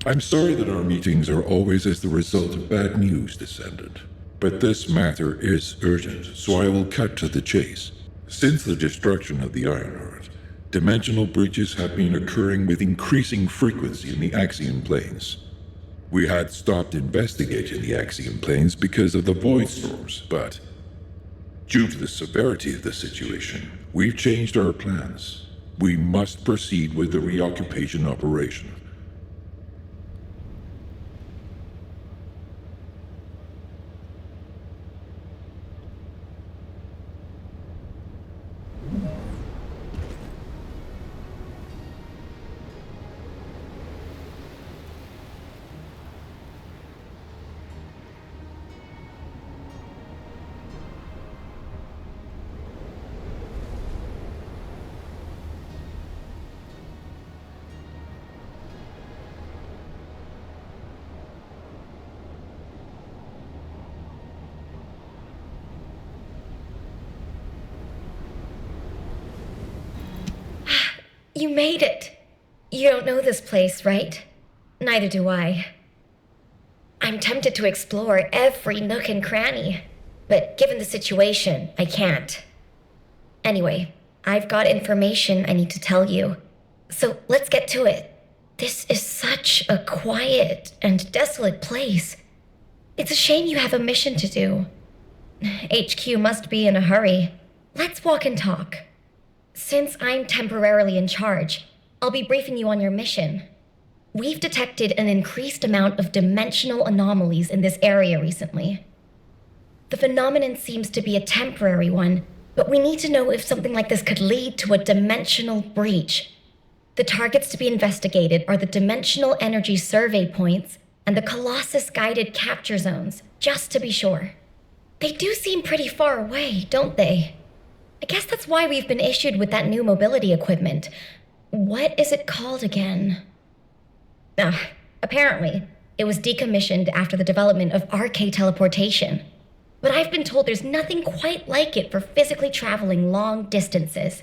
I'm sorry that our meetings are always as the result of bad news, Descendant. But this matter is urgent, so I will cut to the chase. Since the destruction of the Iron Heart, dimensional breaches have been occurring with increasing frequency in the AXION planes. We had stopped investigating the AXION planes because of the void storms, but due to the severity of the situation, we've changed our plans. We must proceed with the reoccupation operation. You made it. You don't know this place, right? Neither do I. I'm tempted to explore every nook and cranny, but given the situation, I can't. Anyway, I've got information I need to tell you, so let's get to it. This is such a quiet and desolate place. It's a shame you have a mission to do. HQ must be in a hurry. Let's walk and talk. Since I'm temporarily in charge, I'll be briefing you on your mission. We've detected an increased amount of dimensional anomalies in this area recently. The phenomenon seems to be a temporary one, but we need to know if something like this could lead to a dimensional breach. The targets to be investigated are the dimensional energy survey points and the Colossus guided capture zones, just to be sure. They do seem pretty far away, don't they? I guess that's why we've been issued with that new mobility equipment. What is it called again? Apparently, it was decommissioned after the development of RK teleportation. But I've been told there's nothing quite like it for physically traveling long distances.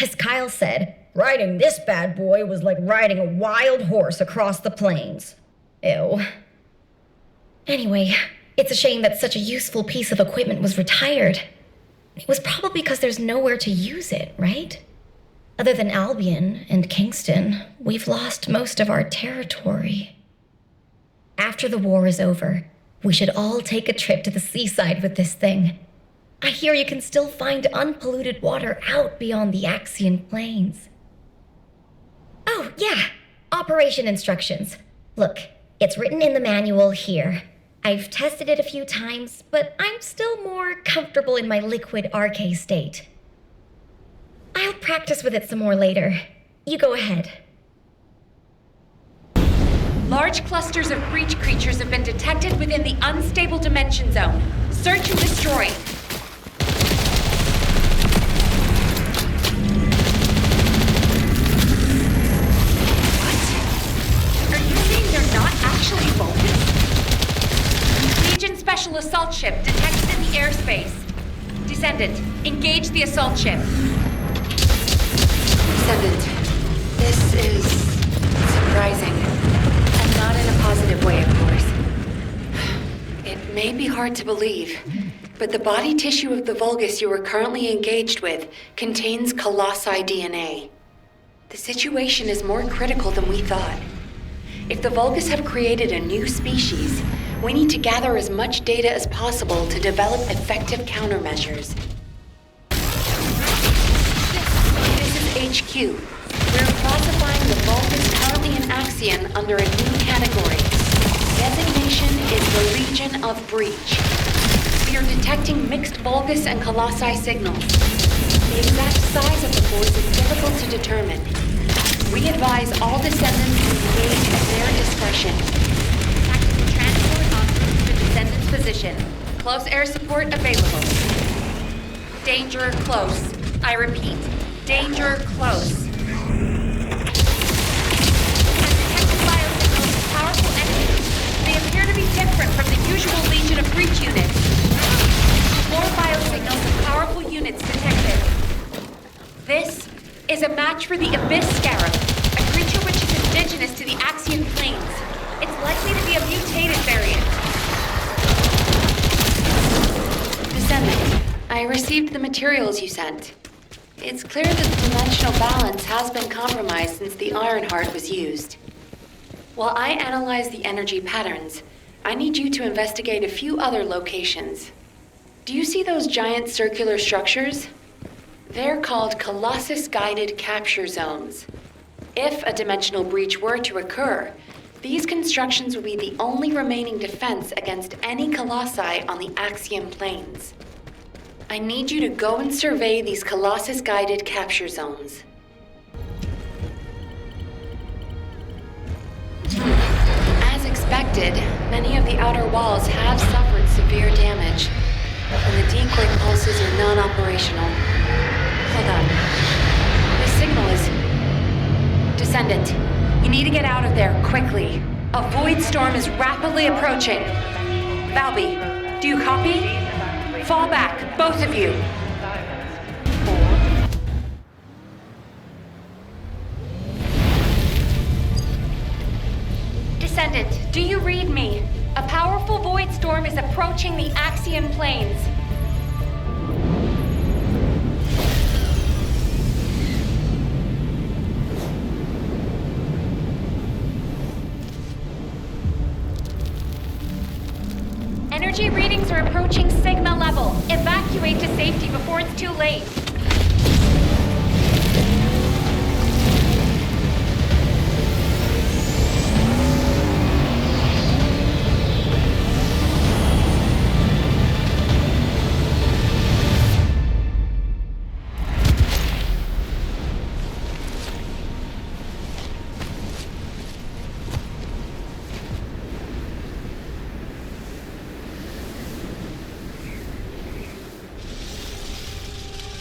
As Kyle said, riding this bad boy was like riding a wild horse across the plains. Ew. Anyway, it's a shame that such a useful piece of equipment was retired. It was probably because there's nowhere to use it, right? Other than Albion and Kingston, we've lost most of our territory. After the war is over, we should all take a trip to the seaside with this thing. I hear you can still find unpolluted water out beyond the AXION plains. Oh, yeah, operation instructions. Look, it's written in the manual here. I've tested it a few times, but I'm still more comfortable in my liquid RK state. I'll practice with it some more later. You go ahead. Large clusters of breach creatures have been detected within the unstable dimension zone. Search and destroy. What? Are you saying they're not actually Vulcans? Legion Special Assault Ship detected in the airspace. Descendant, engage the assault ship. Descendant, this is surprising. And not in a positive way, of course. It may be hard to believe, but the body tissue of the Vulgus you are currently engaged with contains Colossi DNA. The situation is more critical than we thought. If the Vulgus have created a new species, we need to gather as much data as possible to develop effective countermeasures. This is HQ. We're classifying the Vulgus currently in AXION under a new category. Designation is the Legion of Breach. We are detecting mixed Vulgus and Colossi signals. The exact size of the force is difficult to determine. We advise all descendants to engage at their discretion. Tactical transport en route to Descendant's position. Close air support available. Danger close. I repeat, danger close. Powerful enemies. They appear to be different from the usual Legion of Breach units. More biosignals and powerful units detected. This is a match for the Abyss Scarab, a creature which is indigenous to the AXION plains. likely to be a mutated variant. Descendant, I received the materials you sent. It's clear that the dimensional balance has been compromised since the Ironheart was used. While I analyze the energy patterns, I need you to investigate a few other locations. Do you see those giant circular structures? They're called Colossus-guided capture zones. If a dimensional breach were to occur, these constructions would be the only remaining defense against any colossi on the AXION plains. I need you to go and survey these Colossus-guided capture zones. As expected, many of the outer walls have suffered severe damage, and the decoy pulses are non-operational. Hold on. This signal is... Descendant, you need to get out of there quickly. A void storm is rapidly approaching. Valby, do you copy? Fall back, both of you. Descendant, do you read me? A powerful void storm is approaching the AXION plains. Energy readings are approaching Sigma level. Evacuate to safety before it's too late.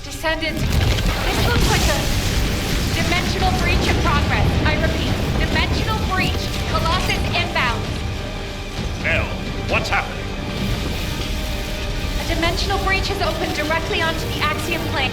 Descendant, this looks like a dimensional breach in progress. I repeat, dimensional breach. Colossus inbound. Nell, what's happening? A dimensional breach has opened directly onto the AXION plane.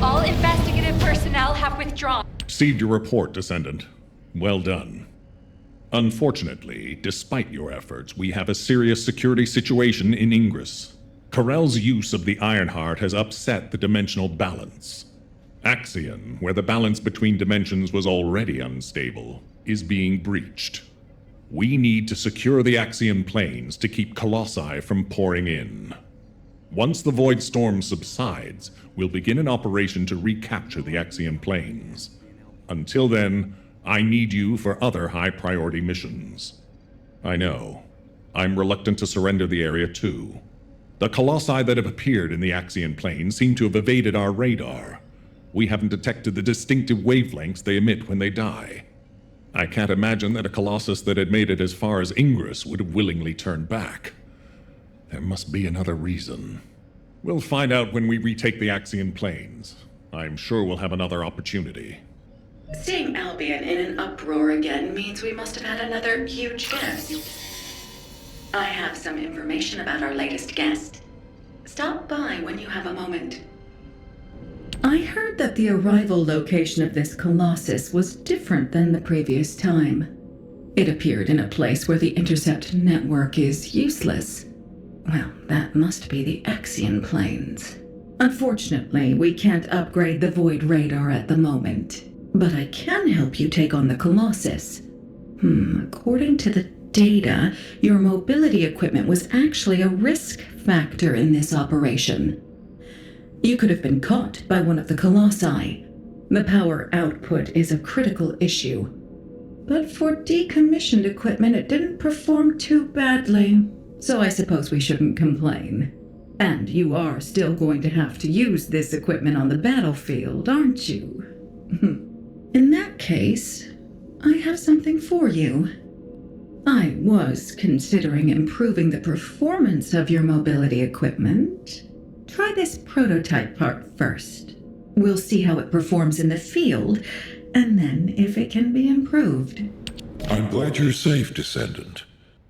All investigative personnel have withdrawn. Received your report, Descendant. Well done. Unfortunately, despite your efforts, we have a serious security situation in Ingress. Corell's use of the Ironheart has upset the dimensional balance. Axion, where the balance between dimensions was already unstable, is being breached. We need to secure the Axion plains to keep Colossi from pouring in. Once the Void Storm subsides, we'll begin an operation to recapture the Axion plains. Until then, I need you for other high-priority missions. I know. I'm reluctant to surrender the area too. The Colossi that have appeared in the Axion plains seem to have evaded our radar. We haven't detected the distinctive wavelengths they emit when they die. I can't imagine that a Colossus that had made it as far as Ingress would have willingly turned back. There must be another reason. We'll find out when we retake the Axion plains. I'm sure we'll have another opportunity. Seeing Albion in an uproar again means we must have had another huge guest. I have some information about our latest guest. Stop by when you have a moment. I heard that the arrival location of this Colossus was different than the previous time. It appeared in a place where the intercept network is useless. Well, that must be the AXION plains. Unfortunately, we can't upgrade the Void radar at the moment, but I can help you take on the Colossus. According to the data, your mobility equipment was actually a risk factor in this operation. You could have been caught by one of the Colossi. The power output is a critical issue. But for decommissioned equipment, it didn't perform too badly, so I suppose we shouldn't complain. And you are still going to have to use this equipment on the battlefield, aren't you? In that case, I have something for you. I was considering improving the performance of your mobility equipment. Try this prototype part first. We'll see how it performs in the field, and then if it can be improved. I'm glad you're safe, Descendant.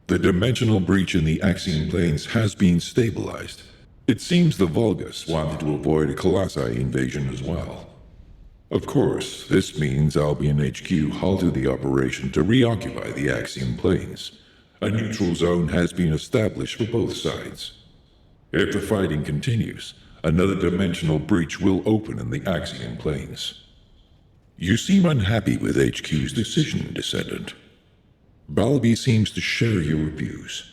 The dimensional breach in the AXION plains has been stabilized. It seems the Vulgus wanted to avoid a Colossi invasion as well. Of course, this means Albion HQ halted the operation to reoccupy the AXION plains. A neutral zone has been established for both sides. If the fighting continues, another dimensional breach will open in the AXION plains. You seem unhappy with HQ's decision, Descendant. Balby seems to share your views.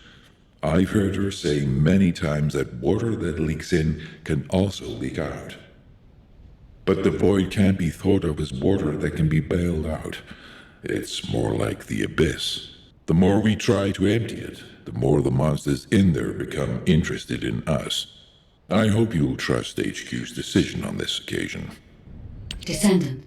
I've heard her say many times that water that leaks in can also leak out. But the void can't be thought of as water that can be bailed out. It's more like the abyss. The more we try to empty it, the more the monsters in there become interested in us. I hope you'll trust HQ's decision on this occasion. Descendant,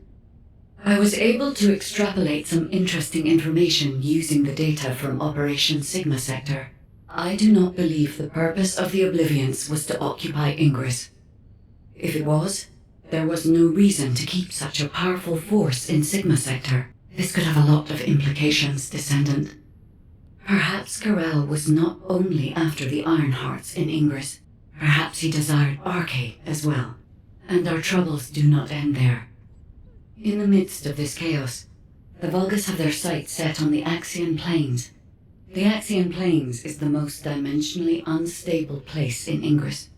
I was able to extrapolate some interesting information using the data from Operation Sigma Sector. I do not believe the purpose of the Oblivions was to occupy Ingress. If it was, there was no reason to keep such a powerful force in Sigma Sector. This could have a lot of implications, Descendant. Perhaps Karel was not only after the Ironhearts in Ingress. Perhaps he desired Arche as well. And our troubles do not end there. In the midst of this chaos, the Vulgus have their sights set on the AXION plains. The AXION plains is the most dimensionally unstable place in Ingress.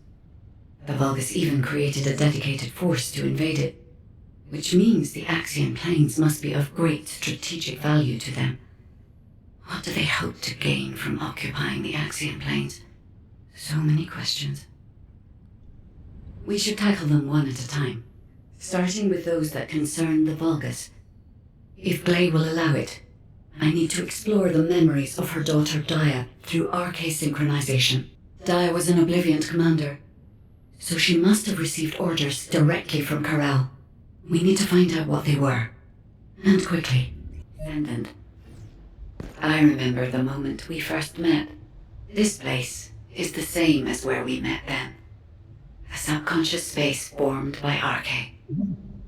The Vulgus even created a dedicated force to invade it, which means the AXION plains must be of great strategic value to them. What do they hope to gain from occupying the AXION plains? So many questions. We should tackle them one at a time, starting with those that concern the Vulgus. If Glay will allow it, I need to explore the memories of her daughter Dia through Arche synchronization. Dia was an Oblivion commander, so she must have received orders directly from Karel. We need to find out what they were, and quickly. Descendant, I remember the moment we first met. This place is the same as where we met then. A subconscious space formed by Arche.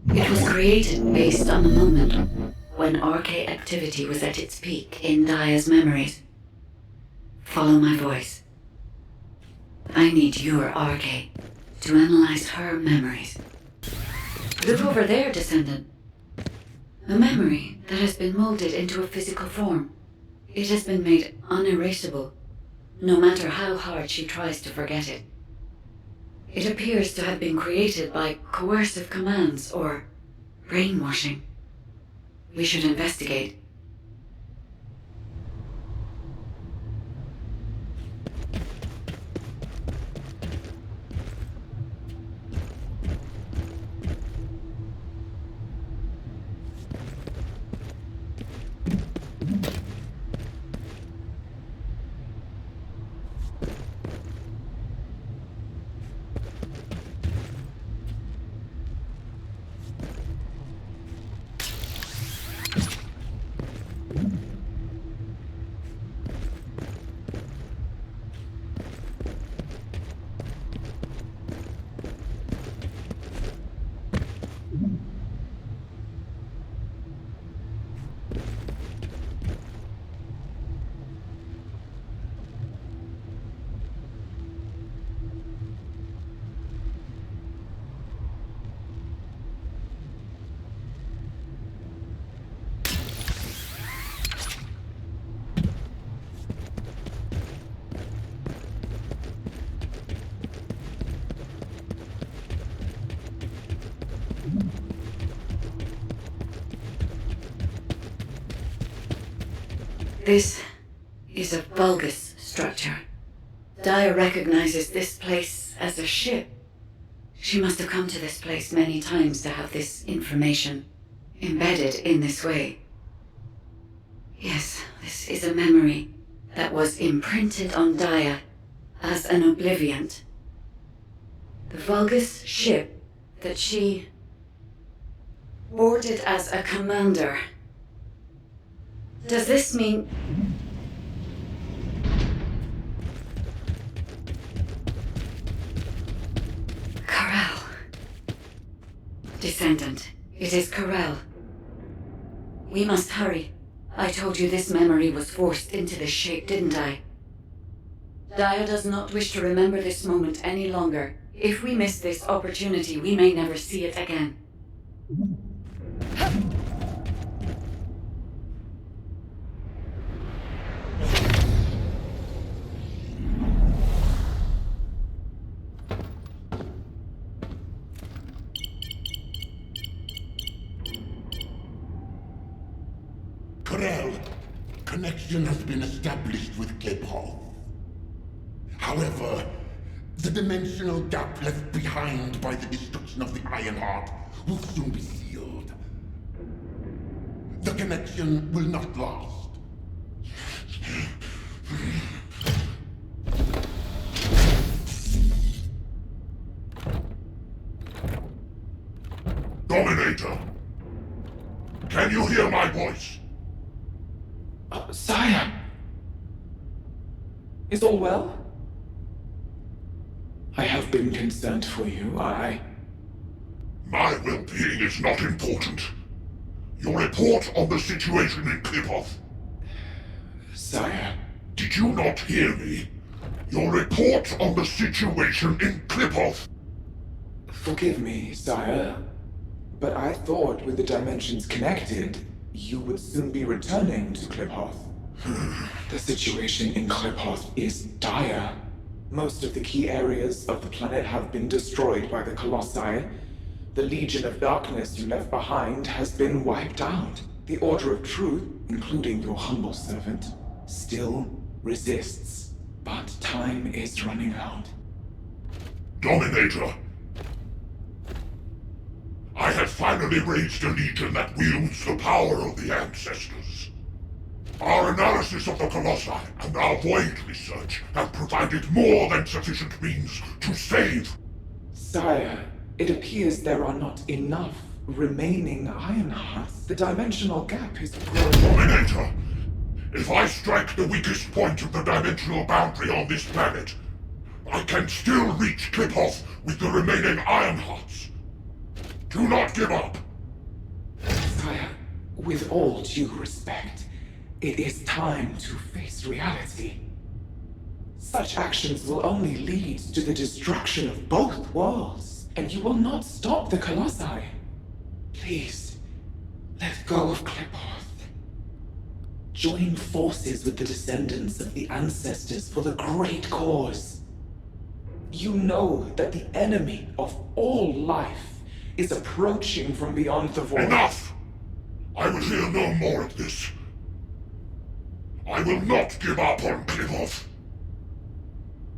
It was created based on the moment when Arche activity was at its peak in Dia's memories. Follow my voice. I need your Arche to analyze her memories. Look over there, Descendant. A memory that has been molded into a physical form. It has been made unerasable, no matter how hard she tries to forget it. It appears to have been created by coercive commands or brainwashing. We should investigate. This is a bulbous structure. Daya recognizes this place as a ship. She must have come to this place many times to have this information embedded in this way. Yes, this is a memory that was imprinted on Daya as an obliviant. The Vulgus ship that she boarded as a commander. Does this mean... Corral. Descendant, it is Corral. We must hurry. I told you this memory was forced into this shape, didn't I? Daya does not wish to remember this moment any longer. If we miss this opportunity, we may never see it again. Corel, connection has been established with Cliphoff. However, the dimensional gap left behind by the destruction of the Ironheart will soon be sealed. The connection will not last. Dominator! Can you hear my voice? Sire! Is all well? I have been concerned for you, My well-being is not important. Your report on the situation in Cliphoff. Sire... Did you not hear me? Your report on the situation in Cliphoff. Forgive me, sire, but I thought with the dimensions connected, you would soon be returning to Cliphoff. The situation in Cliphoff is dire. Most of the key areas of the planet have been destroyed by the Colossi. The Legion of Darkness you left behind has been wiped out. The Order of Truth, including your humble servant, still resists. But time is running out. Dominator! I have finally raised a legion that wields the power of the ancestors. Our analysis of the Colossi and our Void research have provided more than sufficient means to save. Sire, it appears there are not enough remaining Ironhearts. The dimensional gap is growing. Dominator, if I strike the weakest point of the dimensional boundary on this planet, I can still reach Cliphoff with the remaining Ironhearts. Do not give up. Sire, with all due respect, it is time to face reality. Such actions will only lead to the destruction of both worlds, and you will not stop the Colossi. Please, let go of Cliphoff. Join forces with the descendants of the ancestors for the great cause. You know that the enemy of all life is approaching from beyond the void. Enough! I will hear no more of this. I will not give up on Cliphoff.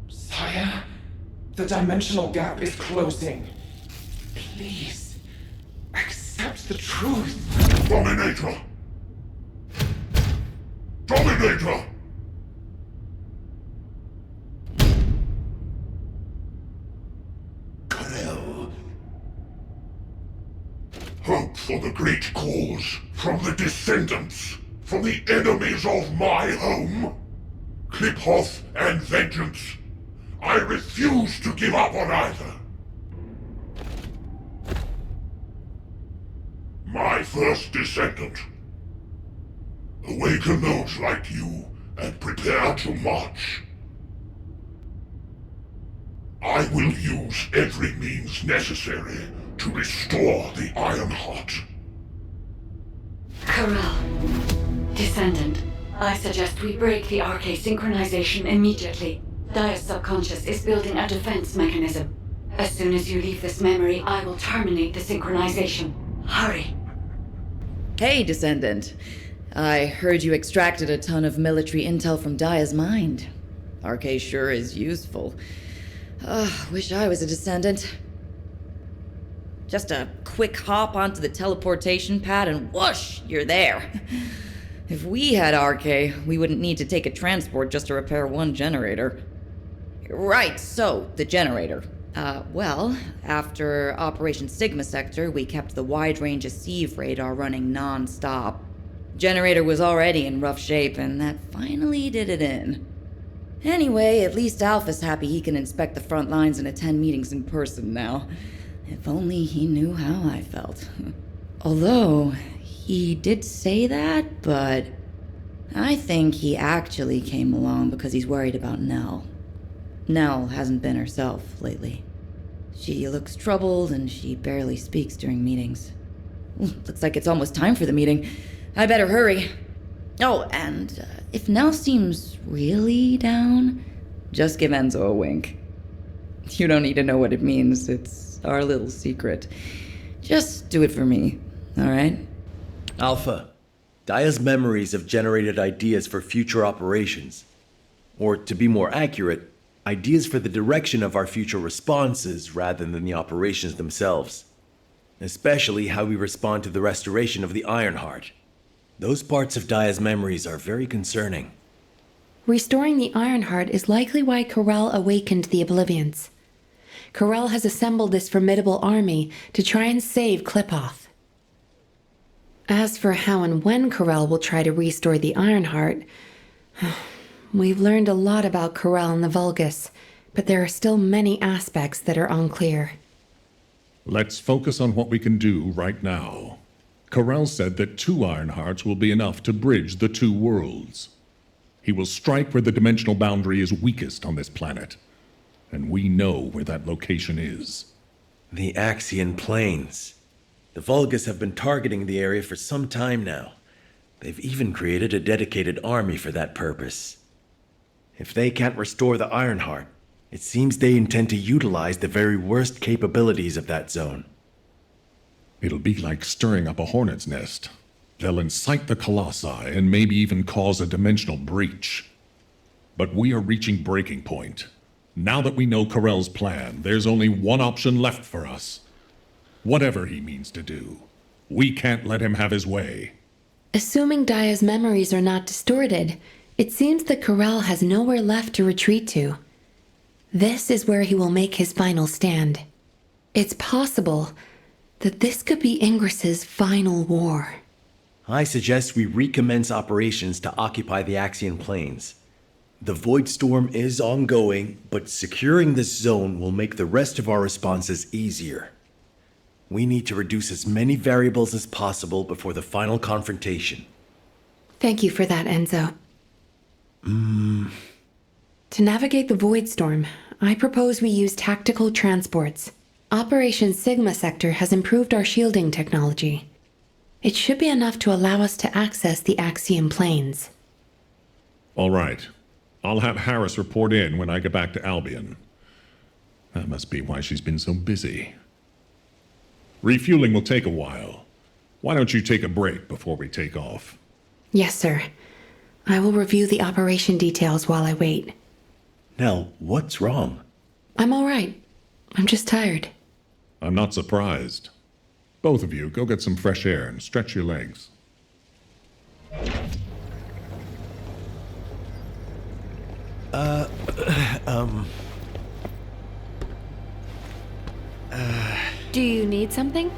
Sire, the dimensional gap is closing. Please, accept the truth. Dominator! Dominator! Corel. Hope for the great cause from the Descendants, from the enemies of my home. Cliphoff and vengeance. I refuse to give up on either. My first Descendant. Awaken those like you and prepare to march. I will use every means necessary to restore the Ironheart. Corral. Descendant, I suggest we break the RK synchronization immediately. Daya's subconscious is building a defense mechanism. As soon as you leave this memory, I will terminate the synchronization. Hurry. Hey, Descendant. I heard you extracted a ton of military intel from Daya's mind. RK sure is useful. Wish I was a Descendant. Just a quick hop onto the teleportation pad and whoosh, you're there. If we had RK, we wouldn't need to take a transport just to repair one generator. Right, so, the generator. Well, after Operation Sigma Sector, we kept the wide-range Sieve radar running non-stop. Generator was already in rough shape, and that finally did it in. Anyway, at least Alpha's happy he can inspect the front lines and attend meetings in person now. If only he knew how I felt. Although, he did say that, but I think he actually came along because he's worried about Nell. Nell hasn't been herself lately. She looks troubled and she barely speaks during meetings. Looks like it's almost time for the meeting. I better hurry. Oh, and if Nell seems really down, just give Enzo a wink. You don't need to know what it means. It's our little secret. Just do it for me, all right? Alpha, Daya's memories have generated ideas for future operations. Or, to be more accurate, ideas for the direction of our future responses rather than the operations themselves. Especially how we respond to the restoration of the Ironheart. Those parts of Daya's memories are very concerning. Restoring the Ironheart is likely why Corell awakened the Oblivions. Corell has assembled this formidable army to try and save Klipoth. As for how and when Corell will try to restore the Ironheart, we've learned a lot about Corell and the Vulgus, but there are still many aspects that are unclear. Let's focus on what we can do right now. Corell said that 2 Ironhearts will be enough to bridge the 2 worlds. He will strike where the dimensional boundary is weakest on this planet. And we know where that location is. The AXION PLAINS. The Vulgus have been targeting the area for some time now. They've even created a dedicated army for that purpose. If they can't restore the Ironheart, it seems they intend to utilize the very worst capabilities of that zone. It'll be like stirring up a hornet's nest. They'll incite the Colossi and maybe even cause a dimensional breach. But we are reaching breaking point. Now that we know Corell's plan, there's only one option left for us. Whatever he means to do, we can't let him have his way. Assuming Daya's memories are not distorted, it seems that Corell has nowhere left to retreat to. This is where he will make his final stand. It's possible that this could be Ingris's final war. I suggest we recommence operations to occupy the Axion Plains. The Void Storm is ongoing, but securing this zone will make the rest of our responses easier. We need to reduce as many variables as possible before the final confrontation. Thank you for that, Enzo. To navigate the Void Storm, I propose we use tactical transports. Operation Sigma Sector has improved our shielding technology. It should be enough to allow us to access the Axion Plains. All right. I'll have Harris report in when I get back to Albion. That must be why she's been so busy. Refueling will take a while. Why don't you take a break before we take off? Yes, sir. I will review the operation details while I wait. Nell, what's wrong? I'm all right. I'm just tired. I'm not surprised. Both of you, go get some fresh air and stretch your legs. Do you need something?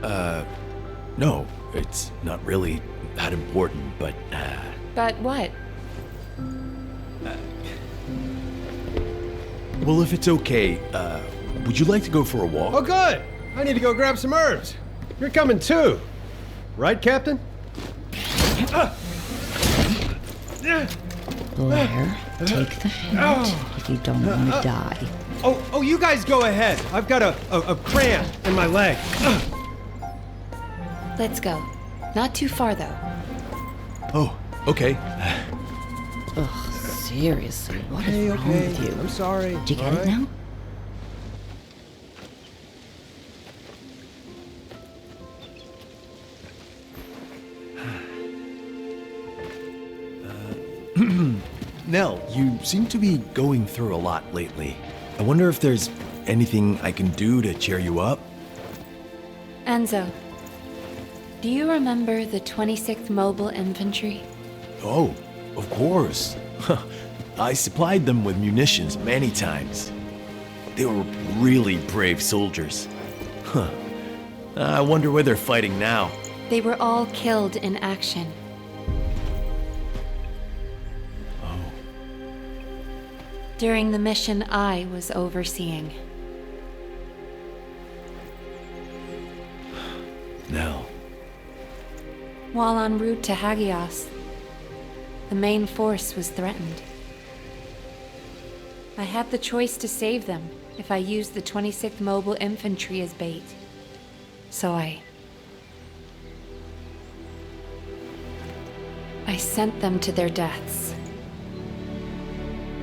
No, it's not really that important, but, But what? Well, if it's okay, would you like to go for a walk? Oh, good! I need to go grab some herbs. You're coming too. Right, Captain? Blair, take the hint if you don't want to die. Oh, you guys go ahead. I've got a cramp in my leg. Let's go. Not too far, though. Oh, okay. Ugh, seriously, what is wrong Okay. with you? I'm sorry. Did you get all it right? now? Nell, you seem to be going through a lot lately. I wonder if there's anything I can do to cheer you up? Enzo, do you remember the 26th Mobile Infantry? Oh, of course. I supplied them with munitions many times. They were really brave soldiers. Huh. I wonder where they're fighting now. They were all killed in action. Oh. During the mission I was overseeing. Nell. While en route to Hagios, the main force was threatened. I had the choice to save them if I used the 26th Mobile Infantry as bait. So I sent them to their deaths,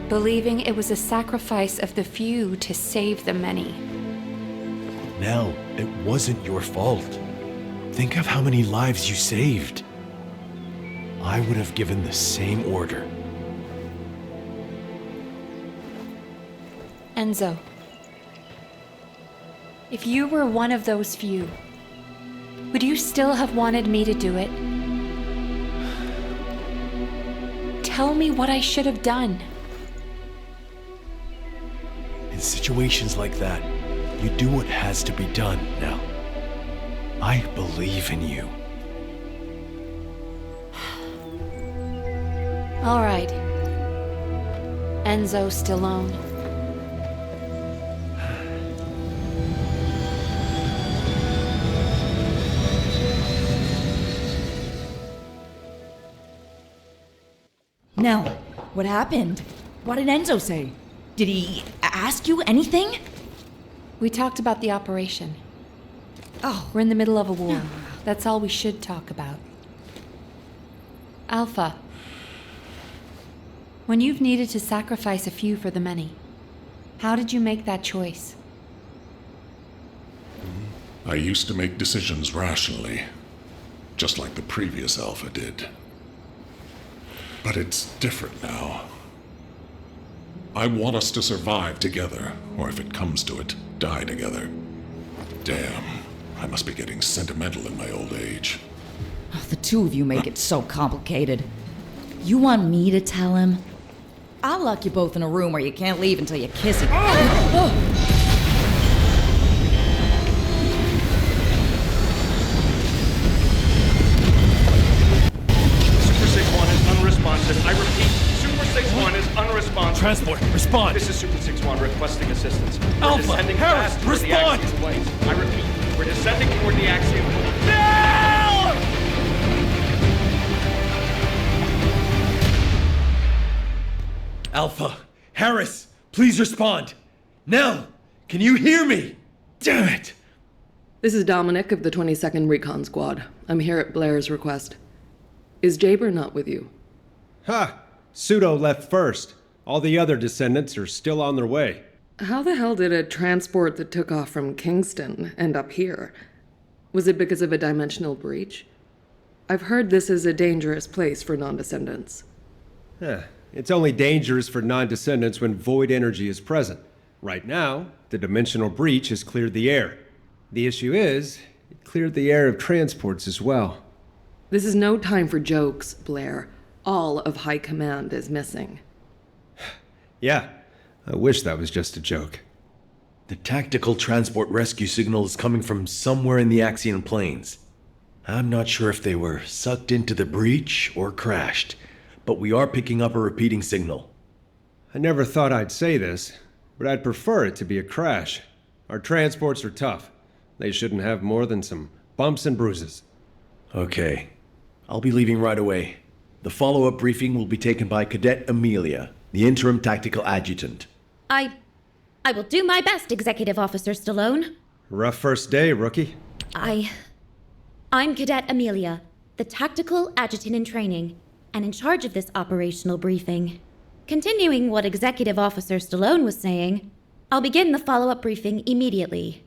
believing it was a sacrifice of the few to save the many. Nell, it wasn't your fault. Think of how many lives you saved. I would have given the same order. Enzo, if you were one of those few, would you still have wanted me to do it? Tell me what I should have done. In situations like that, you do what has to be done, Nell. I believe in you. All right. Enzo Stallone. Nell, what happened? What did Enzo say? Did he ask you anything? We talked about the operation. Oh. We're in the middle of a war. That's all we should talk about. Alpha. When you've needed to sacrifice a few for the many, how did you make that choice? I used to make decisions rationally, just like the previous Alpha did. But it's different now. I want us to survive together, or if it comes to it, die together. Damn, I must be getting sentimental in my old age. Oh, the two of you make it so complicated. You want me to tell him? I'll lock you both in a room where you can't leave until you kiss him. Super 6-1 is unresponsive. I repeat, Super 6-1 is unresponsive. Transport, respond. This is Super 6-1 requesting assistance. We're Alpha, descending Harris, fast toward the respond! Axion Plains. I repeat, we're descending toward the Axion Plains. Alpha, Harris, please respond. Nell, can you hear me? Damn it! This is Dominic of the 22nd Recon Squad. I'm here at Blair's request. Is Jaber not with you? Ha! Pseudo left first. All the other descendants are still on their way. How the hell did a transport that took off from Kingston end up here? Was it because of a dimensional breach? I've heard this is a dangerous place for non-descendants. It's only dangerous for non-descendants when void energy is present. Right now, the dimensional breach has cleared the air. The issue is, it cleared the air of transports as well. This is no time for jokes, Blair. All of High Command is missing. Yeah, I wish that was just a joke. The tactical transport rescue signal is coming from somewhere in the AXION Plains. I'm not sure if they were sucked into the breach or crashed, but we are picking up a repeating signal. I never thought I'd say this, but I'd prefer it to be a crash. Our transports are tough. They shouldn't have more than some bumps and bruises. Okay. I'll be leaving right away. The follow-up briefing will be taken by Cadet Amelia, the interim tactical adjutant. I will do my best, Executive Officer Stallone. Rough first day, rookie. I'm Cadet Amelia, the tactical adjutant in training, and in charge of this operational briefing. Continuing what Executive Officer Stallone was saying, I'll begin the follow-up briefing immediately.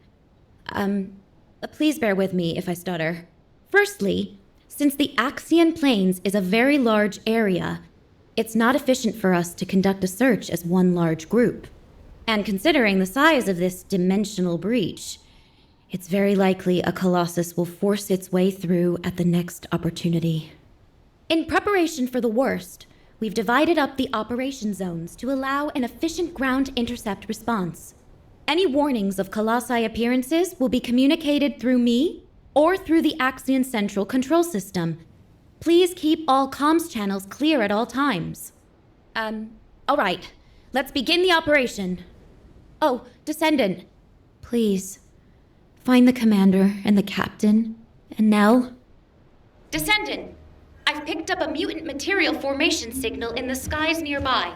Please bear with me if I stutter. Firstly, since the AXION Plains is a very large area, It's not efficient for us to conduct a search as one large group. And considering the size of this dimensional breach, it's very likely a Colossus will force its way through at the next opportunity. In preparation for the worst, we've divided up the operation zones to allow an efficient ground intercept response. Any warnings of Colossi appearances will be communicated through me or through the AXION Central Control System. Please keep all comms channels clear at all times. All right. Let's begin the operation. Oh, Descendant. Please, find the commander and the captain, and Nell. Descendant, I've picked up a mutant material formation signal in the skies nearby.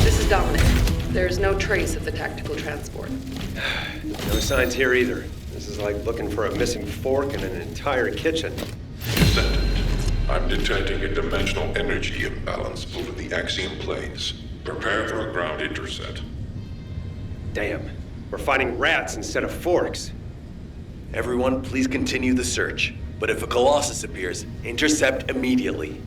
This is Dominic. There's no trace of the tactical transport. No signs here either. This is like looking for a missing fork in an entire kitchen. Descendant, I'm detecting a dimensional energy imbalance over the AXION plains. Prepare for a ground intercept. Damn. We're finding rats instead of forks. Everyone, please continue the search. But if a Colossus appears, intercept immediately.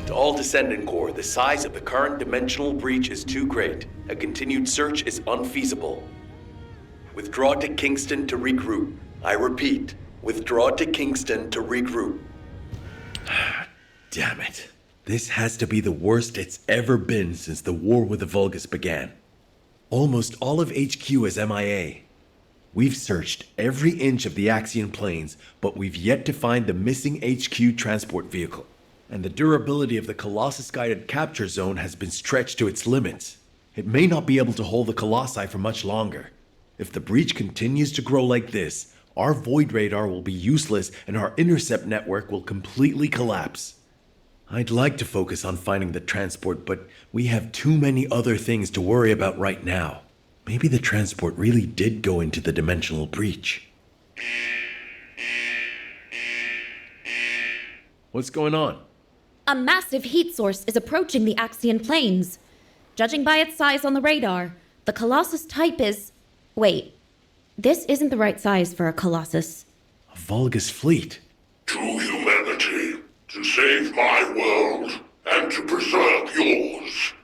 To all Descendant Corps, the size of the current dimensional breach is too great. A continued search is unfeasible. Withdraw to Kingston to regroup. I repeat, withdraw to Kingston to regroup. Damn it. This has to be the worst it's ever been since the war with the Vulgus began. Almost all of HQ is MIA. We've searched every inch of the AXION plains, but we've yet to find the missing HQ transport vehicle. And the durability of the Colossus-guided capture zone has been stretched to its limits. It may not be able to hold the Colossi for much longer. If the breach continues to grow like this, our void radar will be useless and our intercept network will completely collapse. I'd like to focus on finding the transport, but we have too many other things to worry about right now. Maybe the transport really did go into the dimensional breach. What's going on? A massive heat source is approaching the AXION plains. Judging by its size on the radar, the Colossus type is... Wait, this isn't the right size for a Colossus. A Vulgus fleet. To humanity, to save my world, and to preserve yours,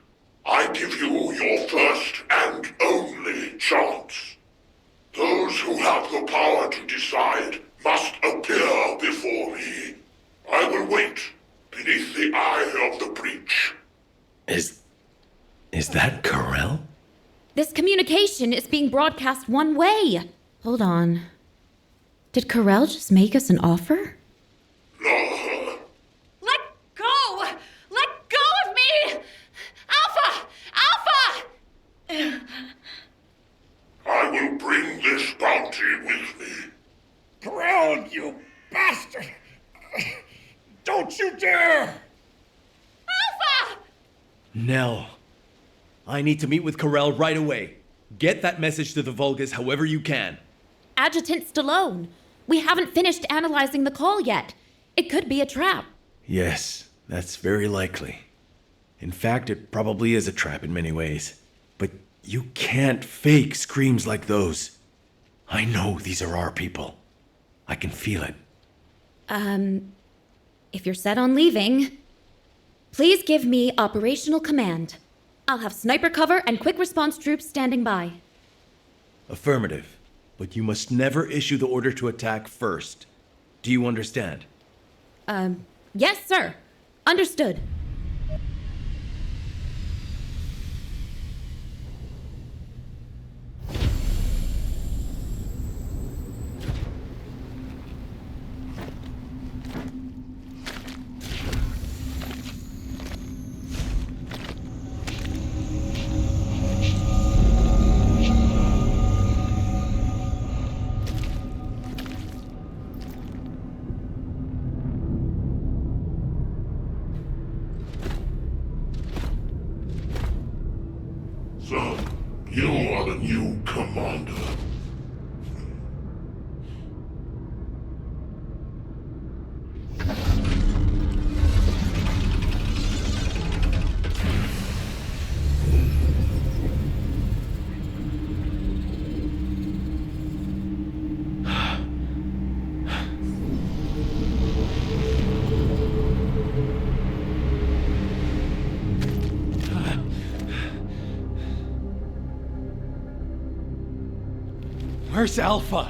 I give you your first and only chance. Those who have the power to decide must appear before me. I will wait beneath the eye of the breach. Is that Corell? This communication is being broadcast one way. Hold on. Did Corell just make us an offer? No. Let go! Let go of me! Alpha! Alpha! I will bring this bounty with me. Corell, you bastard! Don't you dare! Alpha! Nell, I need to meet with Corell right away. Get that message to the Vulgus however you can. Adjutant Stallone, we haven't finished analyzing the call yet. It could be a trap. Yes, that's very likely. In fact, it probably is a trap in many ways. But you can't fake screams like those. I know these are our people. I can feel it. If you're set on leaving, please give me operational command. I'll have sniper cover and quick response troops standing by. Affirmative. But you must never issue the order to attack first. Do you understand? Yes, sir. Understood. So, you are the new commander. Where's Alpha?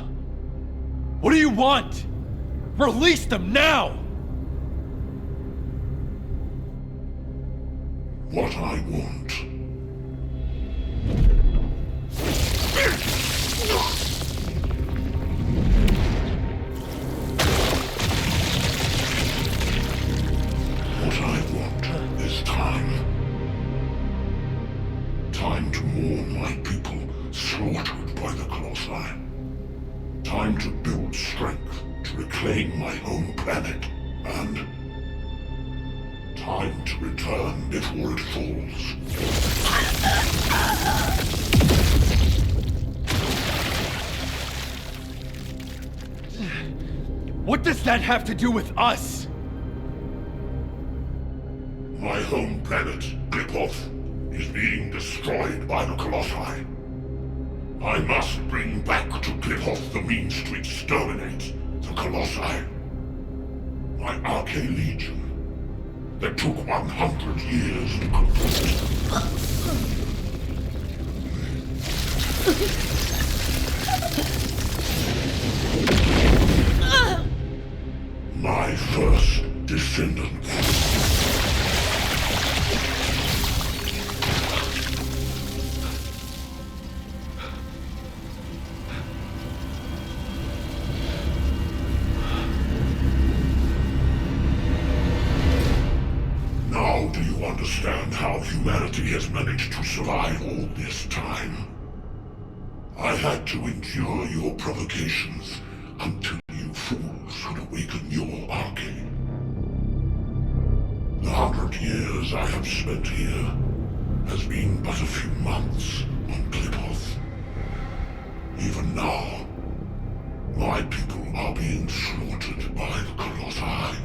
What do you want? Release them now! What I want. What I want is time. Time to mourn my people slaughtered by the Colossi. Time to build strength to reclaim my home planet. And time to return before it falls. What does that have to do with us? My home planet, Klipoth, is being destroyed by the Colossi. I must bring back to Klipoth the means to exterminate the Colossi. My Arche Legion, that took 100 years to complete. My first descendant. Now do you understand how humanity has managed to survive all this time? I had to endure your provocations until you fools could awaken your Arche. The 100 years I have spent here has been but a few months on Klipoth. Even now, my people are being slaughtered by the Colossi.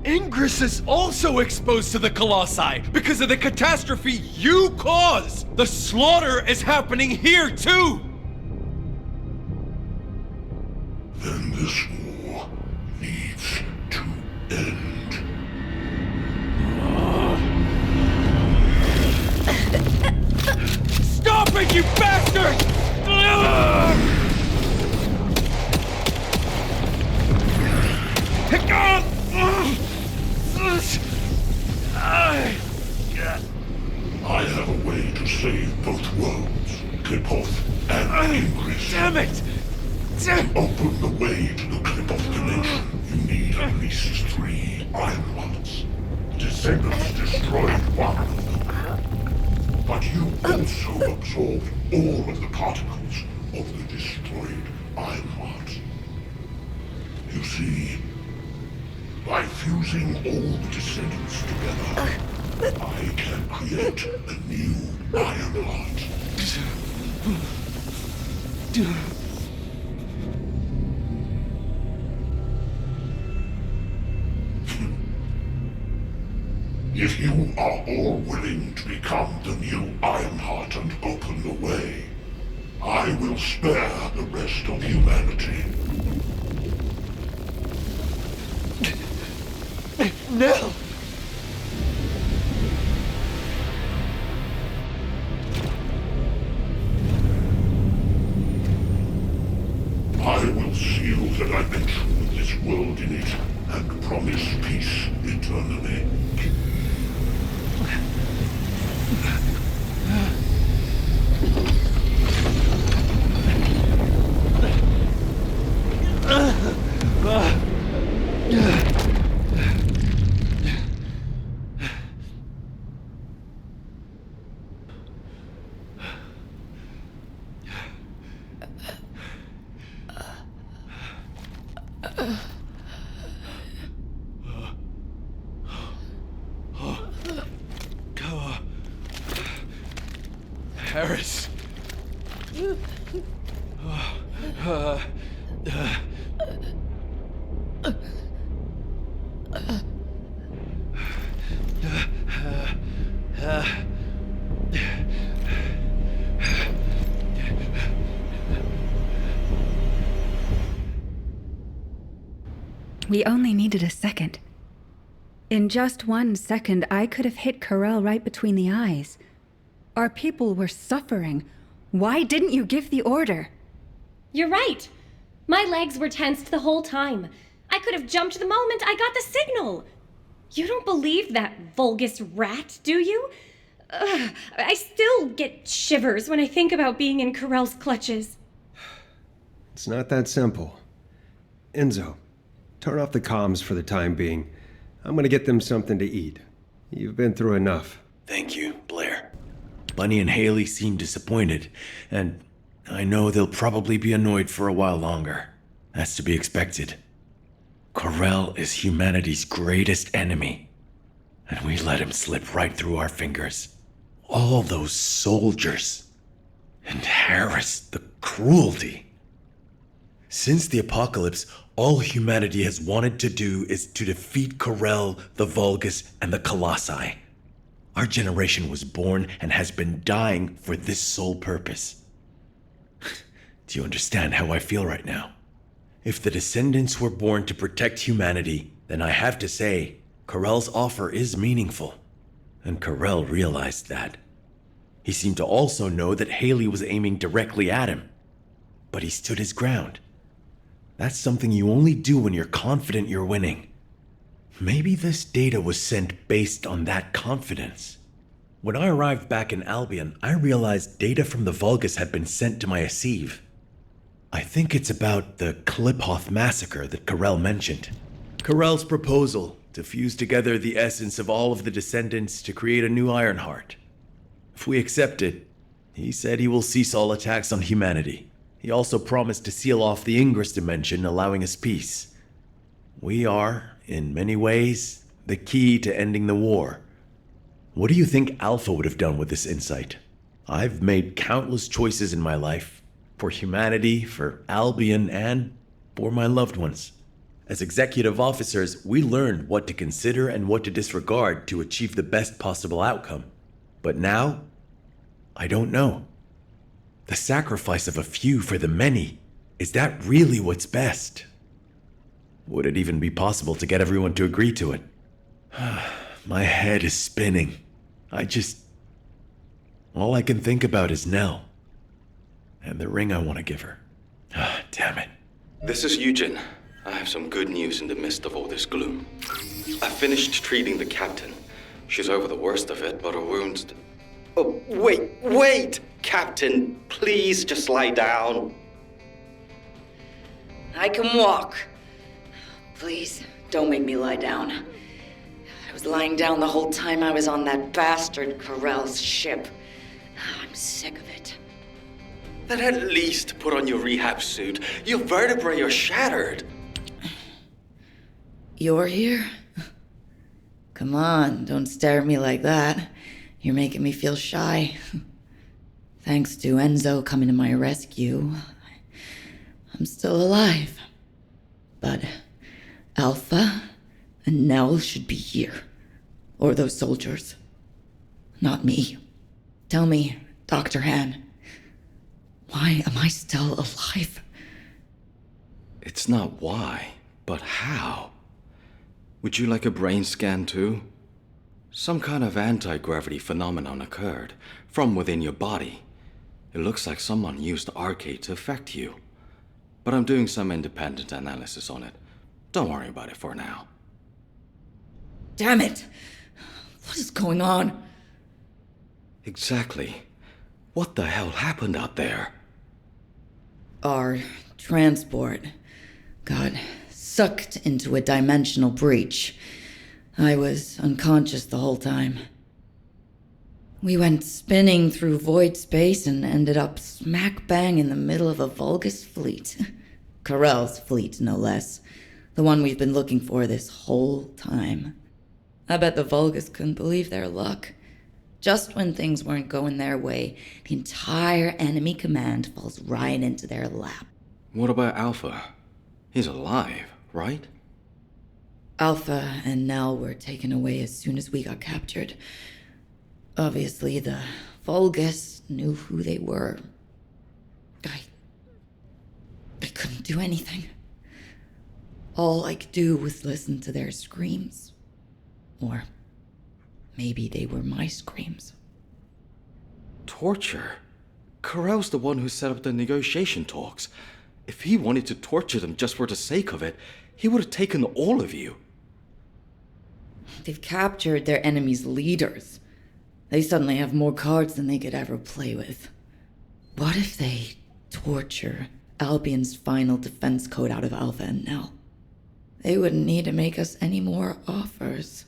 Ingress is also exposed to the Colossi because of the catastrophe you caused! The slaughter is happening here too! Then this war needs to end. Stop it, you bastard! I have a way to save both worlds, Klipoth and Ingress. Damn it! To open the way to the Klipoth dimension, you need at least 3 Iron Hearts. Descendants destroyed one of them. But you also absorbed all of the particles of the destroyed Iron Heart. You see, by fusing all the Descendants together, I can create a new Iron Heart. If you are all willing to become the new Ironheart and open the way, I will spare the rest of humanity. No! I will seal the dimension with this world in it and promise peace eternally. Harris. We only needed a second. In just 1 second, I could have hit Karel right between the eyes. Our people were suffering. Why didn't you give the order? You're right. My legs were tensed the whole time. I could have jumped the moment I got the signal. You don't believe that Vulgus rat, do you? I still get shivers when I think about being in Corell's clutches. It's not that simple. Enzo, turn off the comms for the time being. I'm gonna get them something to eat. You've been through enough. Thank you, Blair. Bunny and Haley seem disappointed, and I know they'll probably be annoyed for a while longer. That's to be expected. Corell is humanity's greatest enemy, and we let him slip right through our fingers. All those soldiers. And Harris, the cruelty. Since the apocalypse, all humanity has wanted to do is to defeat Corell, the Vulgus, and the Colossi. Our generation was born and has been dying for this sole purpose. Do you understand how I feel right now? If the Descendants were born to protect humanity, then I have to say, Corell's offer is meaningful. And Corell realized that. He seemed to also know that Haley was aiming directly at him. But he stood his ground. That's something you only do when you're confident you're winning. Maybe this data was sent based on that confidence. When I arrived back in Albion, I realized data from the Vulgus had been sent to my Asive. I think it's about the Kliphoth massacre that Corell mentioned. Corell's proposal to fuse together the essence of all of the Descendants to create a new Ironheart. If we accept it, he said he will cease all attacks on humanity. He also promised to seal off the Ingress dimension, allowing us peace. We are, in many ways, the key to ending the war. What do you think Alpha would have done with this insight? I've made countless choices in my life, for humanity, for Albion, and for my loved ones. As executive officers, we learned what to consider and what to disregard to achieve the best possible outcome. But now, I don't know. The sacrifice of a few for the many, is that really what's best? Would it even be possible to get everyone to agree to it? My head is spinning. All I can think about is Nell. And the ring I want to give her. Damn it. This is Eugen. I have some good news in the midst of all this gloom. I finished treating the captain. She's over the worst of it, but her wounds... Oh, wait! Captain, please just lie down. I can walk. Please, don't make me lie down. I was lying down the whole time I was on that bastard Corell's ship. I'm sick of it. Then at least put on your rehab suit. Your vertebrae are shattered. You're here? Come on, don't stare at me like that. You're making me feel shy. Thanks to Enzo coming to my rescue, I'm still alive. But Alpha and Nell should be here. Or those soldiers. Not me. Tell me, Dr. Han, why am I still alive? It's not why, but how. Would you like a brain scan too? Some kind of anti-gravity phenomenon occurred from within your body. It looks like someone used the arcade to affect you. But I'm doing some independent analysis on it. Don't worry about it for now. Damn it! What is going on? Exactly. What the hell happened out there? Our transport got sucked into a dimensional breach. I was unconscious the whole time. We went spinning through void space and ended up smack bang in the middle of a Vulgus fleet. Corell's fleet, no less. The one we've been looking for this whole time. I bet the Vulgus couldn't believe their luck. Just when things weren't going their way, the entire enemy command falls right into their lap. What about Alpha? He's alive, right? Alpha and Nell were taken away as soon as we got captured. Obviously, the Vulgus knew who they were. I couldn't do anything. All I could do was listen to their screams. Or maybe they were my screams. Torture? Corell's the one who set up the negotiation talks. If he wanted to torture them just for the sake of it, he would have taken all of you. They've captured their enemy's leaders. They suddenly have more cards than they could ever play with. What if they torture Albion's final defense code out of Alpha and Nell? They wouldn't need to make us any more offers.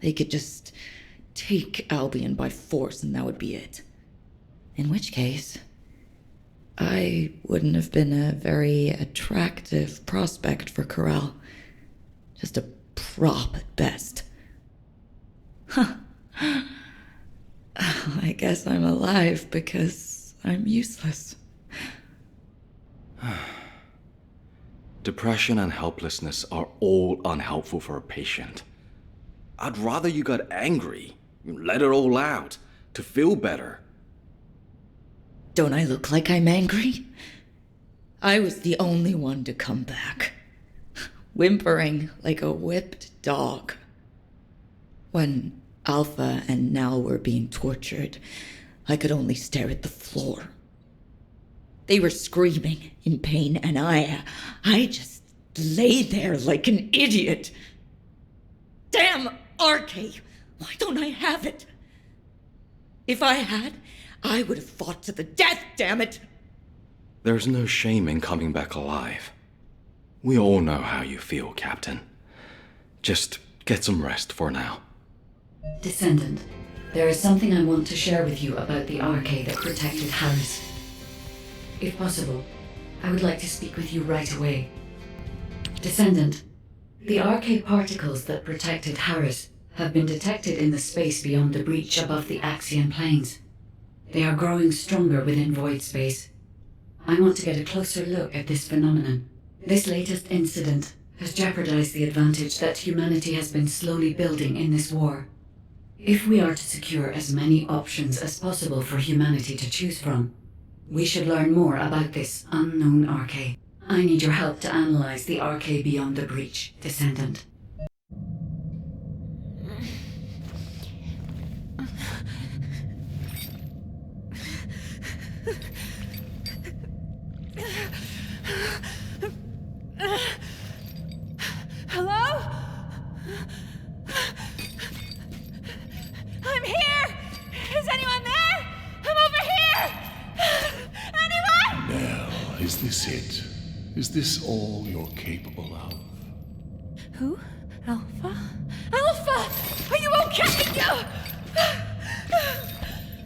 They could just take Albion by force and that would be it. In which case, I wouldn't have been a very attractive prospect for Corel. Just a prop at best. Huh. I guess I'm alive because I'm useless. Depression and helplessness are all unhelpful for a patient. I'd rather you got angry, let it all out, to feel better. Don't I look like I'm angry? I was the only one to come back, whimpering like a whipped dog. When Alpha and Nell were being tortured, I could only stare at the floor. They were screaming in pain, and I just lay there like an idiot. Damn RK! Why don't I have it? If I had, I would have fought to the death, damn it! There's no shame in coming back alive. We all know how you feel, Captain. Just get some rest for now. Descendant, there is something I want to share with you about the RK that protected Harris. If possible, I would like to speak with you right away. Descendant, the RK particles that protected Harris have been detected in the space beyond the breach above the AXION plains. They are growing stronger within void space. I want to get a closer look at this phenomenon. This latest incident has jeopardized the advantage that humanity has been slowly building in this war. If we are to secure as many options as possible for humanity to choose from, we should learn more about this unknown RK. I need your help to analyze the RK beyond the breach, Descendant. Hello? I'm here! Is anyone there? I'm over here! Anyone? Nell, is this it? Is this all you're capable of? Who? Alpha? Alpha! Are you okay?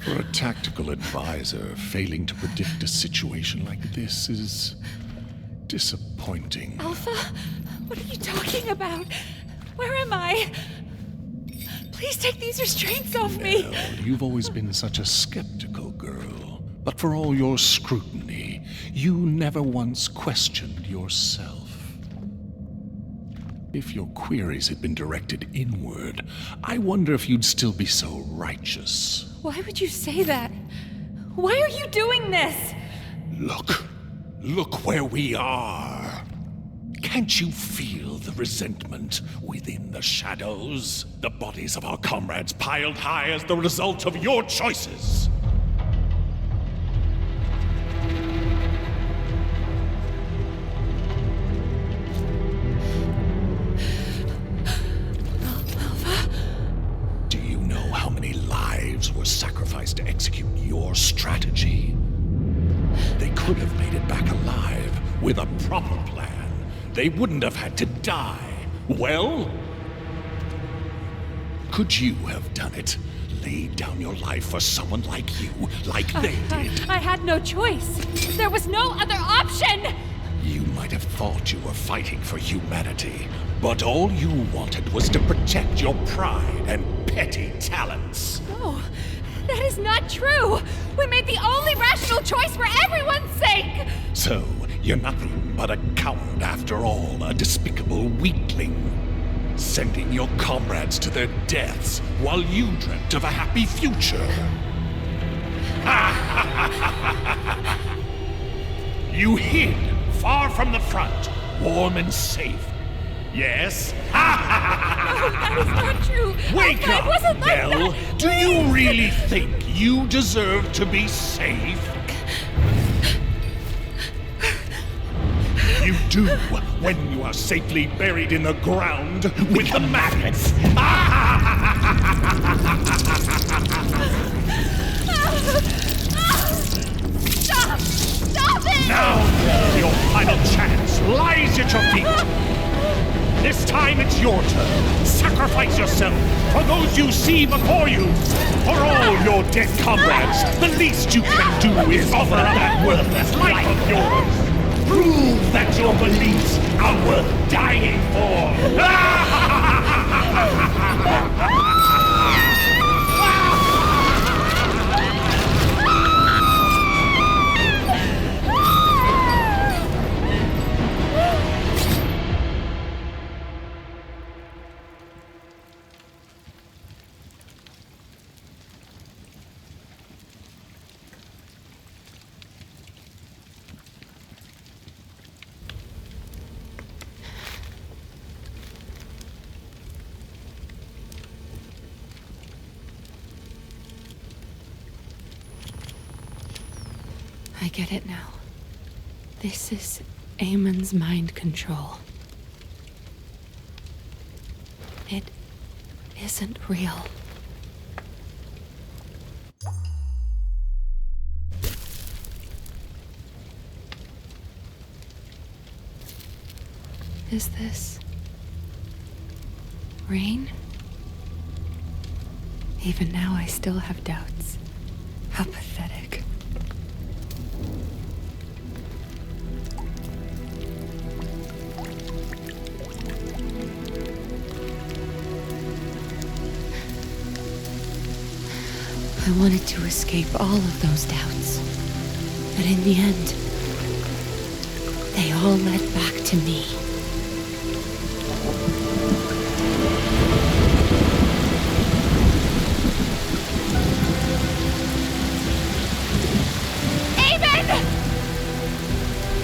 For a tactical advisor, failing to predict a situation like this is disappointing. Alpha? What are you talking about? Where am I? Please take these restraints off me. Nell, you've always been such a skeptical girl. But for all your scrutiny, you never once questioned yourself. If your queries had been directed inward, I wonder if you'd still be so righteous. Why would you say that? Why are you doing this? Look where we are. Can't you feel the resentment within the shadows? The bodies of our comrades piled high as the result of your choices. Do you know how many lives were sacrificed to execute your strategy? They could have made it back alive with a proper plan. They wouldn't have had to die. Well, could you have done it? Laid down your life for someone like you, like they did? I had no choice. There was no other option! You might have thought you were fighting for humanity, but all you wanted was to protect your pride and petty talents. No, that is not true! We made the only rational choice for everyone's sake! So, you're nothing but a coward after all, a despicable weakling. Sending your comrades to their deaths while you dreamt of a happy future. You hid far from the front, warm and safe. Yes? No, that is not true! Wake I up, wasn't like Nell! that. Do you really think you deserve to be safe? do when you are safely buried in the ground with the maggots. Stop! Stop it! Now, your final chance lies at your feet. This time it's your turn. Sacrifice yourself for those you see before you. For all your dead comrades, the least you can do is offer up that worthless life of yours. Prove that your beliefs are worth dying for. I get it now. This is Amon's mind control. It isn't real. Is this rain? Even now, I still have doubts. How pathetic. I wanted to escape all of those doubts. But in the end, they all led back to me. Amen!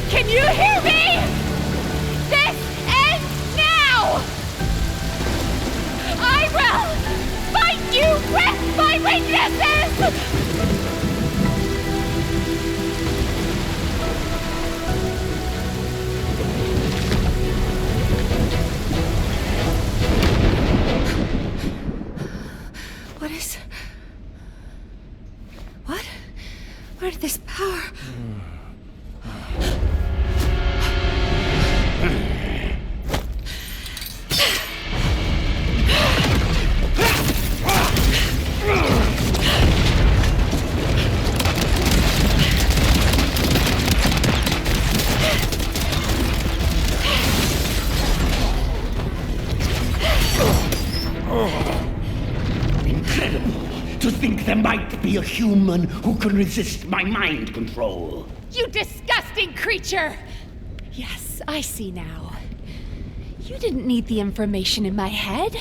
Can you hear me? This ends now! I will fight you with my weaknesses! Where did this power... To think there might be a human who can resist my mind control. You disgusting creature! Yes, I see now. You didn't need the information in my head.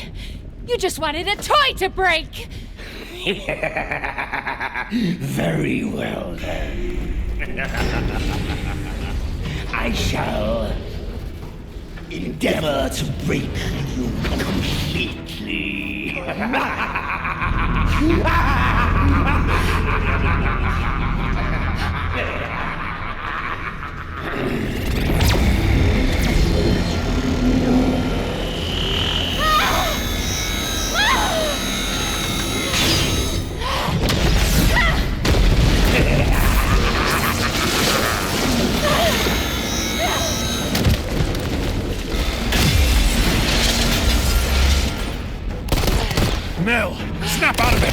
You just wanted a toy to break! Very well, then. I shall endeavor to break you completely. Nell, snap out of it!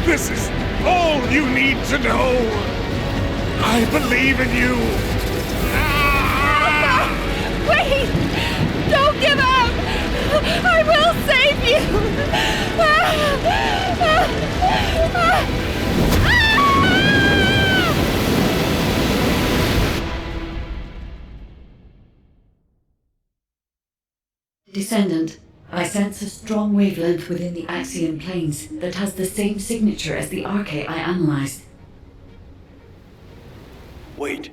This is all you need to know. I believe in you. Wait! Don't give up! I will save Descendant, I sense a strong wavelength within the AXION plains that has the same signature as the arche I analyzed. Wait,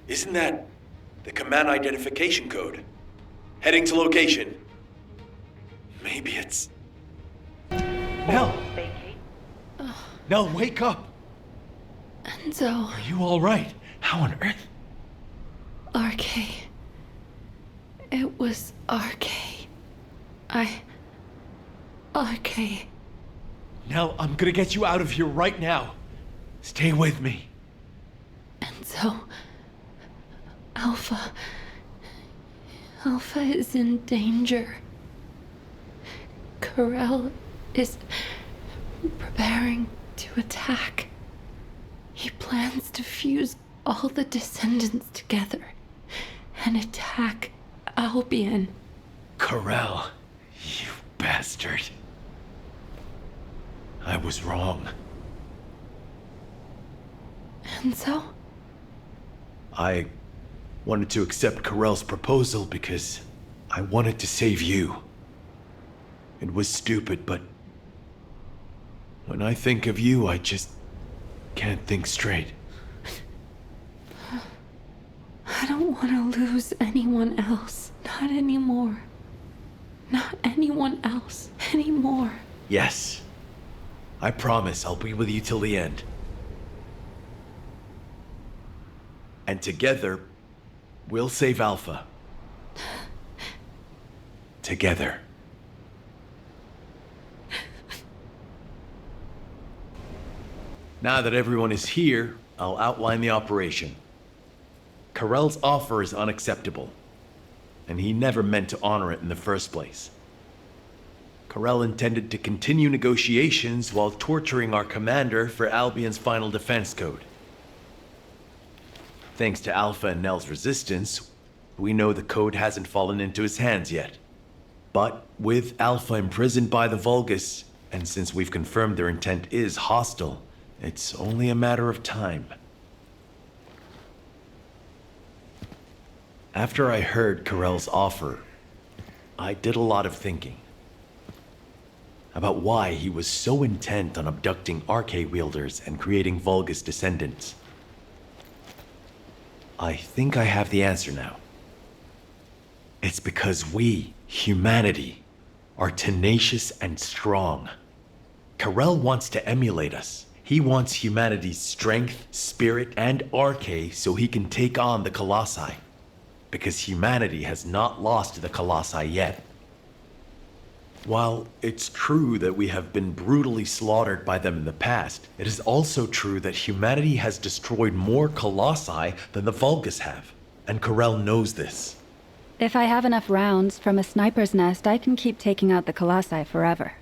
isn't that the command identification code? Heading to location. Maybe it's... Nell! Nell, wake up! Enzo. Are you alright? How on earth? RK. It was RK. RK. Nell, I'm gonna get you out of here right now. Stay with me. Enzo. Alpha is in danger. Corel is preparing to attack. He plans to fuse all the Descendants together and attack Albion. Corel, you bastard. I was wrong. Enzo? I wanted to accept Corel's proposal because I wanted to save you. It was stupid, but when I think of you, I just can't think straight. I don't want to lose anyone else. Not anymore. Not anyone else anymore. Yes. I promise I'll be with you till the end. And together, we'll save Alpha. Together. Now that everyone is here, I'll outline the operation. Corel's offer is unacceptable, and he never meant to honor it in the first place. Corel intended to continue negotiations while torturing our commander for Albion's final defense code. Thanks to Alpha and Nell's resistance, we know the code hasn't fallen into his hands yet. But with Alpha imprisoned by the Vulgus, and since we've confirmed their intent is hostile, it's only a matter of time. After I heard Corel's offer, I did a lot of thinking about why he was so intent on abducting arche wielders and creating Vulgus descendants. I think I have the answer now. It's because we, humanity, are tenacious and strong. Corel wants to emulate us. He wants humanity's strength, spirit, and arche so he can take on the Colossi. Because humanity has not lost to the Colossi yet. While it's true that we have been brutally slaughtered by them in the past, it is also true that humanity has destroyed more Colossi than the Vulgus have. And Corel knows this. If I have enough rounds from a sniper's nest, I can keep taking out the Colossi forever.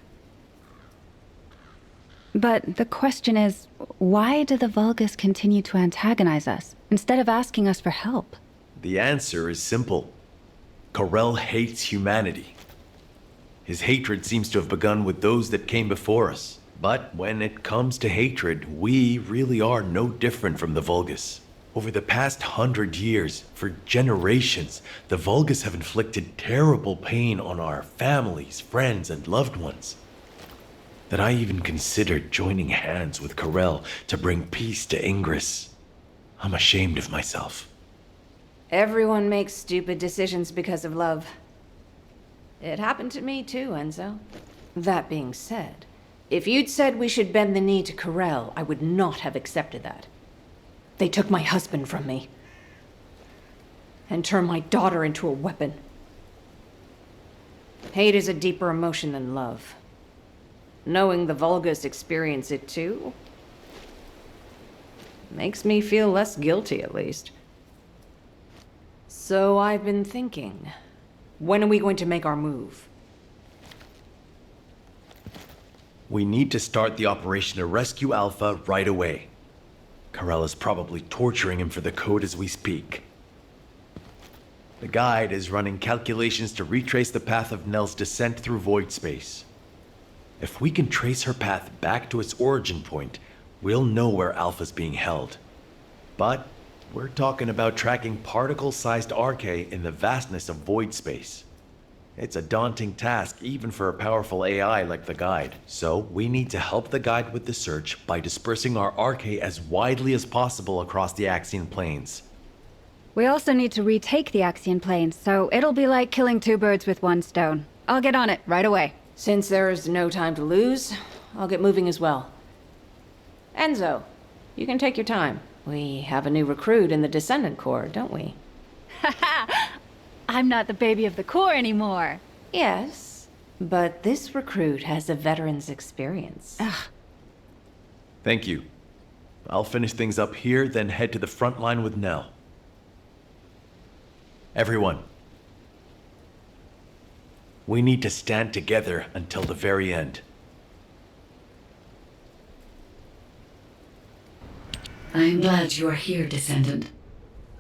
But the question is, why do the Vulgus continue to antagonize us, instead of asking us for help? The answer is simple. Corel hates humanity. His hatred seems to have begun with those that came before us. But when it comes to hatred, we really are no different from the Vulgus. Over the past 100 years, for generations, the Vulgus have inflicted terrible pain on our families, friends, and loved ones. That I even considered joining hands with Corel to bring peace to Ingress. I'm ashamed of myself. Everyone makes stupid decisions because of love. It happened to me too, Enzo. That being said, if you'd said we should bend the knee to Corel, I would not have accepted that. They took my husband from me. And turned my daughter into a weapon. Hate is a deeper emotion than love. Knowing the Vulgus experience it too makes me feel less guilty, at least. So I've been thinking, when are we going to make our move? We need to start the operation to rescue Alpha right away. Karel is probably torturing him for the code as we speak. The guide is running calculations to retrace the path of Nell's descent through void space. If we can trace her path back to its origin point, we'll know where Alpha's being held. But we're talking about tracking particle-sized Arche in the vastness of void space. It's a daunting task even for a powerful AI like the guide. So we need to help the guide with the search by dispersing our Arche as widely as possible across the AXION plains. We also need to retake the AXION plains, so it'll be like killing two birds with one stone. I'll get on it right away. Since there's no time to lose, I'll get moving as well. Enzo, you can take your time. We have a new recruit in the Descendant Corps, don't we? I'm not the baby of the Corps anymore. Yes, but this recruit has a veteran's experience. Thank you. I'll finish things up here, then head to the front line with Nell. Everyone, we need to stand together until the very end. I am glad you are here, Descendant.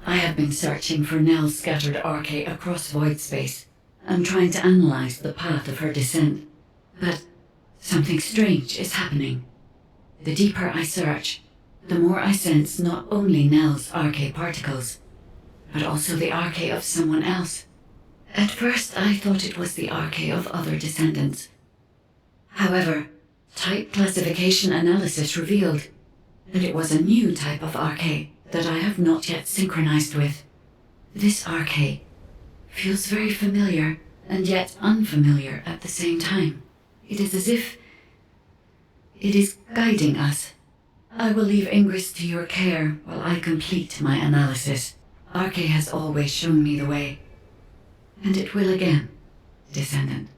I have been searching for Nell's scattered Arche across void space. I'm trying to analyze the path of her descent. But something strange is happening. The deeper I search, the more I sense not only Nell's Arche particles, but also the Arche of someone else. At first, I thought it was the Arche of other descendants. However, type classification analysis revealed that it was a new type of Arche that I have not yet synchronized with. This Arche feels very familiar and yet unfamiliar at the same time. It is as if it is guiding us. I will leave Ingress to your care while I complete my analysis. Arche has always shown me the way, and it will again, Descendant.